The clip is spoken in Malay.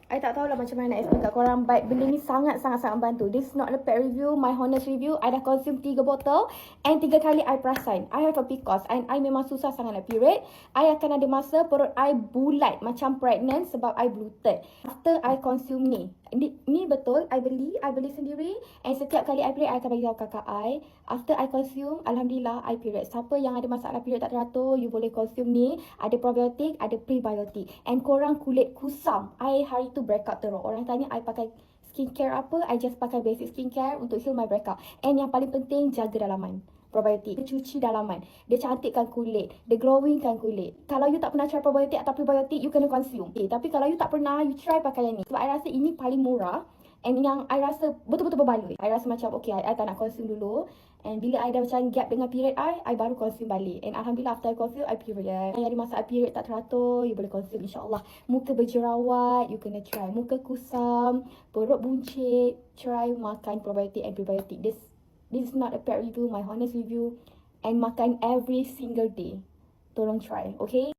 I tak tahulah macam mana nak explain kat korang, but benda ni sangat-sangat bantu. This is not a pet review, my honest review. I dah consume 3 botol and 3 kali I perasan I have a PCOS and I memang susah sangat nak period. I akan ada masa perut I bulat macam pregnant sebab I bloated. After I consume ni betul, I beli sendiri, and setiap kali I period I akan bagi tahu kakak I. After I consume, alhamdulillah I period. Siapa yang ada masalah period tak teratur, you boleh consume ni. Ada probiotik, ada prebiotik. And korang kulit kusam, I hari tu breakout teruk. Orang tanya I pakai skincare apa, I just pakai basic skincare untuk heal my breakout. And yang paling penting, jaga dalaman. Probiotik, dia cuci dalaman, dia cantikkan kulit, dia glowingkan kulit. Kalau you tak pernah try probiotik atau prebiotik, you kena consume. Tapi kalau you tak pernah, you try pakai yang ni. Sebab I rasa ini paling murah. And yang I rasa betul-betul berbaloi. I rasa macam okay, I tak nak consume dulu. And bila I dah macam gap dengan period I baru consume balik. And alhamdulillah after I consume, I period. Yang ada masalah period tak teratur, you boleh consume insyaAllah. Muka berjerawat, you kena try. Muka kusam, perut buncit, try makan probiotik and prebiotik. This is not a pet review, my honest review. And makan every single day. Tolong try, okay?